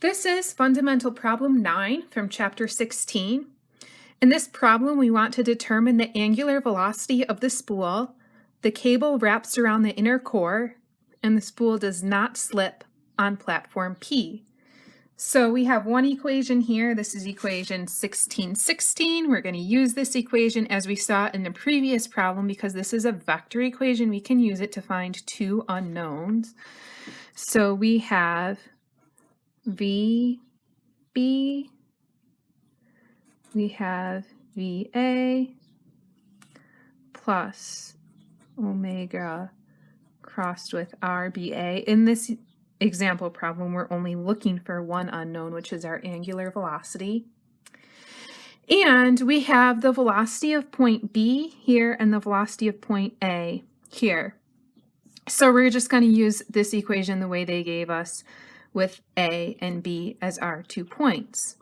This is fundamental problem 9 from chapter 16. In this problem, we want to determine the angular velocity of the spool. The cable wraps around the inner core, and the spool does not slip on platform P. So we have one equation here. This is equation 1616. We're going to use this equation as we saw in the previous problem because this is a vector equation. We can use it to find two unknowns. So we have VB, we have VA plus omega crossed with RBA. In this example problem, we're only looking for one unknown, which is our angular velocity. And we have the velocity of point B here and the velocity of point A here. So we're just going to use this equation the way they gave us, with A and B as our 2 points.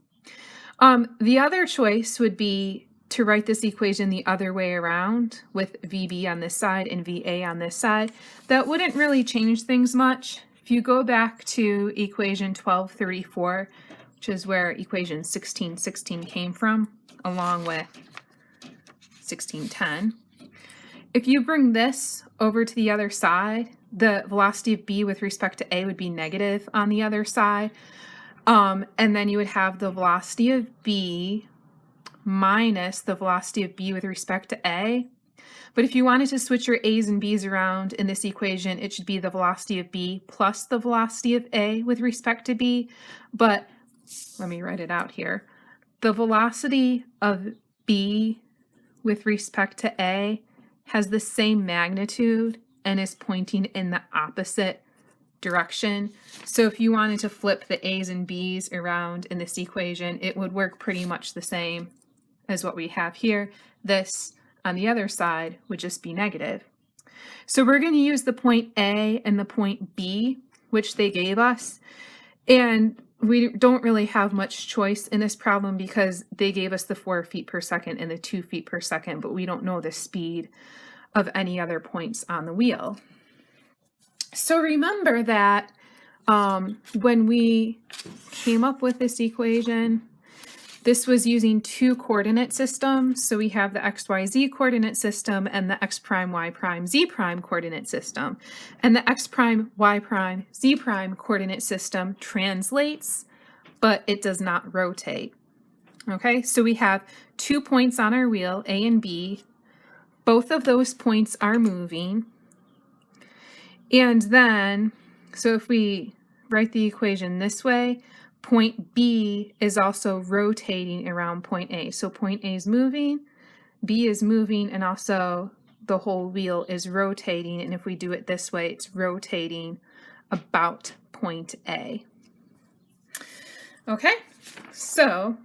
The other choice would be to write this equation the other way around, with VB on this side and VA on this side. That wouldn't really change things much. If you go back to equation 1234, which is where equation 1616 came from, along with 1610, if you bring this over to the other side, the velocity of B with respect to A would be negative on the other side. And then you would have the velocity of B minus the velocity of B with respect to A. But if you wanted to switch your A's and B's around in this equation, it should be the velocity of B plus the velocity of A with respect to B. But let me write it out here. The velocity of B with respect to A has the same magnitude and is pointing in the opposite direction. So if you wanted to flip the A's and B's around in this equation, it would work pretty much the same as what we have here. This on the other side would just be negative. So we're going to use the point A and the point B, which they gave us. And we don't really have much choice in this problem because they gave us the 4 feet per second and the 2 feet per second, but we don't know the speed of any other points on the wheel. So remember that when we came up with this equation, this was using 2 coordinate systems. So we have the XYZ coordinate system and the X prime, Y prime, Z prime coordinate system. And the X prime, Y prime, Z prime coordinate system translates, but it does not rotate. Okay, so we have 2 points on our wheel, A and B. Both of those points are moving. And then, so if we write the equation this way, point B is also rotating around point A. So point A is moving, B is moving, and also the whole wheel is rotating. And if we do it this way, it's rotating about point A. Okay, so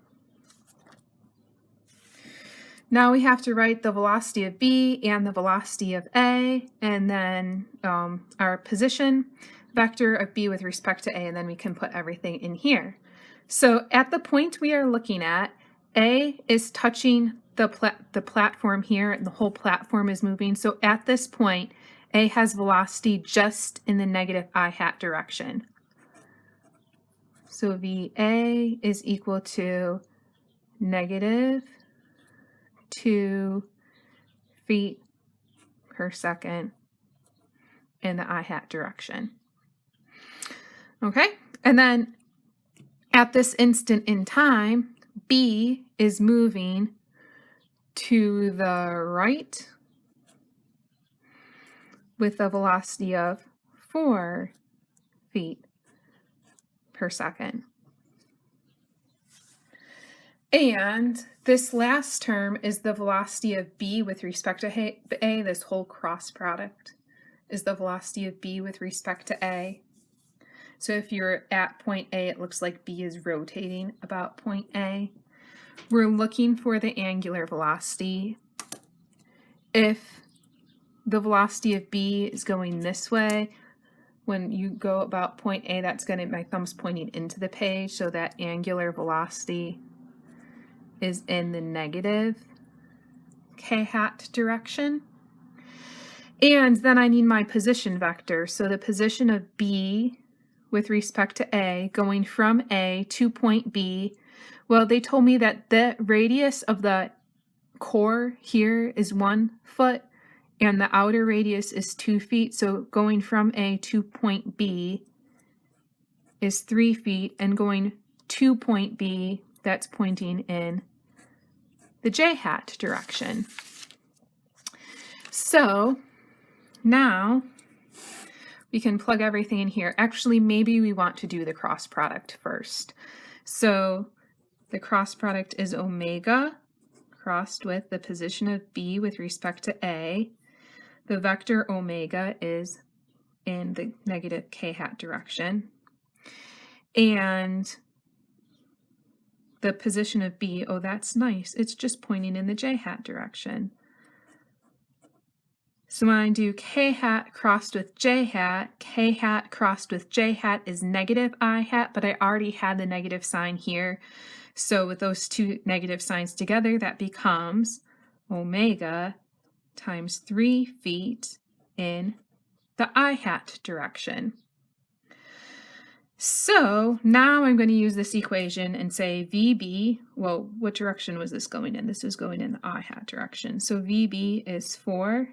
now we have to write the velocity of B and the velocity of A, and then our position vector of B with respect to A, and then we can put everything in here. So at the point we are looking at, A is touching the platform here, and the whole platform is moving. So at this point, A has velocity just in the negative I hat direction. So VA is equal to negative 2 feet per second in the I hat direction. Okay, and then at this instant in time, B is moving to the right with a velocity of 4 feet per second. And this last term is the velocity of B with respect to A. This whole cross product is the velocity of B with respect to A. So if you're at point A, it looks like B is rotating about point A. We're looking for the angular velocity. If the velocity of B is going this way, when you go about point A, that's going to, my thumb's pointing into the page, so that angular velocity is in the negative k hat direction. And then I need my position vector. So the position of B with respect to A going from A to point B, well, they told me that the radius of the core here is 1 foot and the outer radius is 2 feet. So going from A to point B is 3 feet, and going to point B, that's pointing in the j hat direction. So now we can plug everything in here. Actually, maybe we want to do the cross product first. So the cross product is omega crossed with the position of B with respect to A. The vector omega is in the negative k hat direction. And the position of B, oh, that's nice. It's just pointing in the j hat direction. So when I do k hat crossed with j hat, k hat crossed with j hat is negative I hat, but I already had the negative sign here. So with those two negative signs together, that becomes omega times 3 feet in the I hat direction. So now I'm going to use this equation and say VB, well, what direction was this going in? This is going in the I hat direction. So VB is 4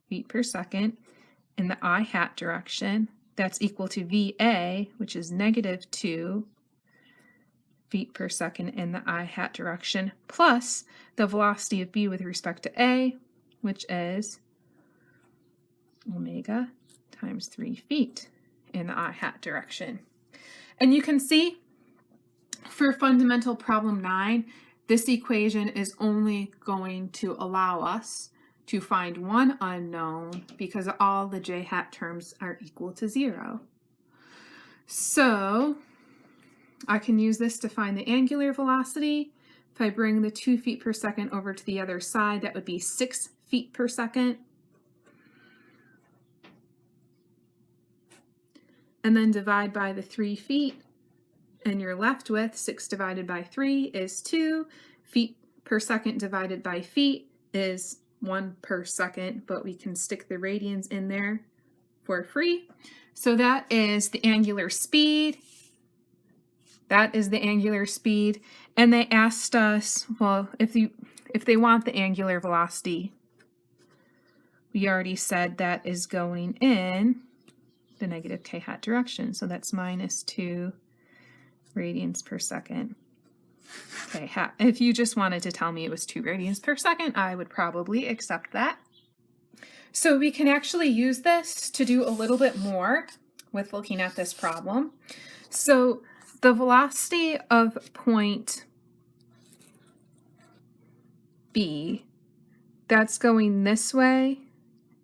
feet per second in the I hat direction. That's equal to VA, which is negative 2 feet per second in the I hat direction, plus the velocity of B with respect to A, which is omega times 3 feet in the I hat direction. And you can see for fundamental problem 9, this equation is only going to allow us to find one unknown because all the j hat terms are equal to 0. So I can use this to find the angular velocity. If I bring the 2 feet per second over to the other side, that would be 6 feet per second. And then divide by the 3 feet, and you're left with 6 divided by 3 is 2. Feet per second divided by feet is 1 per second, but we can stick the radians in there for free. So that is the angular speed. That is the angular speed. And they asked us, well, if they want the angular velocity, we already said that is going in the negative k hat direction. So that's minus 2 radians per second k hat. If you just wanted to tell me it was 2 radians per second, I would probably accept that. So we can actually use this to do a little bit more with looking at this problem. So the velocity of point B, that's going this way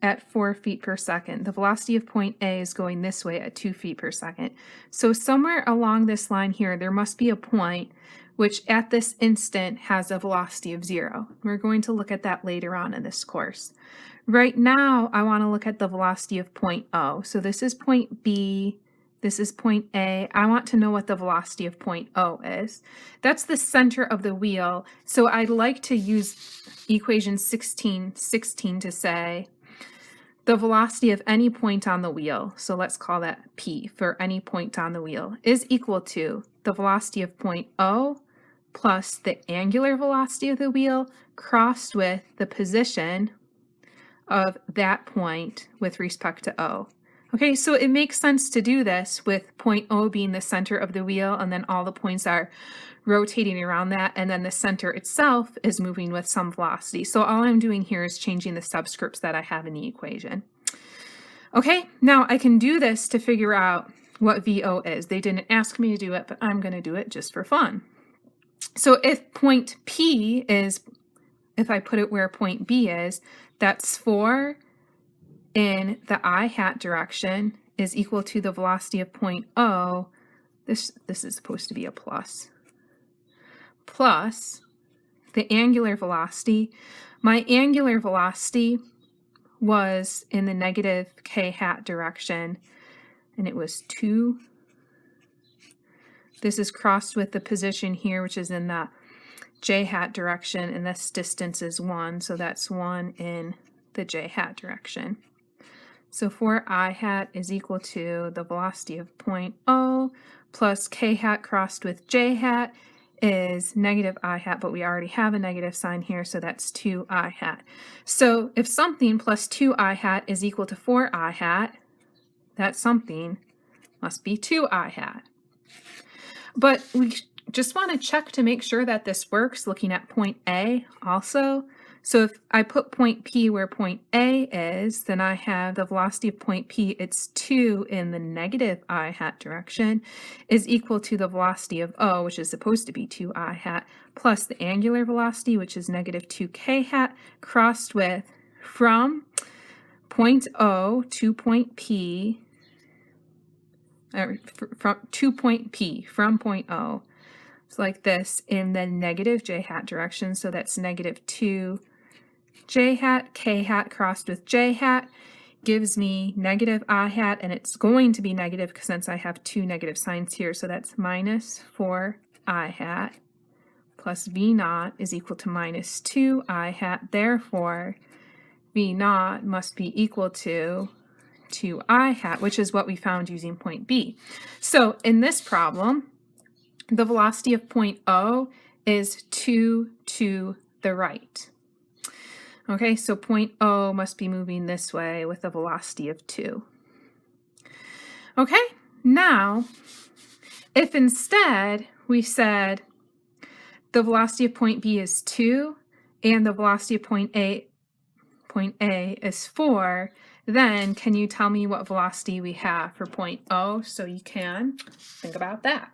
at 4 feet per second. The velocity of point A is going this way at 2 feet per second. So somewhere along this line here, there must be a point which at this instant has a velocity of 0. We're going to look at that later on in this course. Right now, I want to look at the velocity of point O. So this is point B, this is point A. I want to know what the velocity of point O is. That's the center of the wheel. So I'd like to use equation 16 to say the velocity of any point on the wheel, so let's call that P for any point on the wheel, is equal to the velocity of point O plus the angular velocity of the wheel crossed with the position of that point with respect to O. Okay, so it makes sense to do this with point O being the center of the wheel, and then all the points are rotating around that, and then the center itself is moving with some velocity. So all I'm doing here is changing the subscripts that I have in the equation. Okay, now I can do this to figure out what VO is. They didn't ask me to do it, but I'm going to do it just for fun. So if point P is, if I put it where point B is, that's 4 in the I hat direction is equal to the velocity of point O. This is supposed to be a plus the angular velocity. My angular velocity was in the negative k hat direction, and it was 2. This is crossed with the position here, which is in the j hat direction, and this distance is 1, so that's 1 in the j hat direction. So 4I hat is equal to the velocity of point O plus K hat crossed with J hat is negative I hat, but we already have a negative sign here, so that's 2I hat. So if something plus 2I hat is equal to 4I hat, that something must be 2I hat. But we just want to check to make sure that this works, looking at point A also. So if I put point P where point A is, then I have the velocity of point P, it's 2 in the negative I hat direction, is equal to the velocity of O, which is supposed to be 2I hat, plus the angular velocity, which is negative 2K hat, crossed with from point O to point P, from point O. It's like this in the negative J hat direction, so that's negative 2 J hat, K hat crossed with J hat gives me negative I hat, and it's going to be negative since I have two negative signs here, so that's minus 4I hat plus V naught is equal to minus 2I hat. Therefore, V naught must be equal to 2I hat, which is what we found using point B. So in this problem, the velocity of point O is 2 to the right. Okay, so point O must be moving this way with a velocity of 2. Okay, now, if instead we said the velocity of point B is 2 and the velocity of point A is 4, then can you tell me what velocity we have for point O so you can think about that?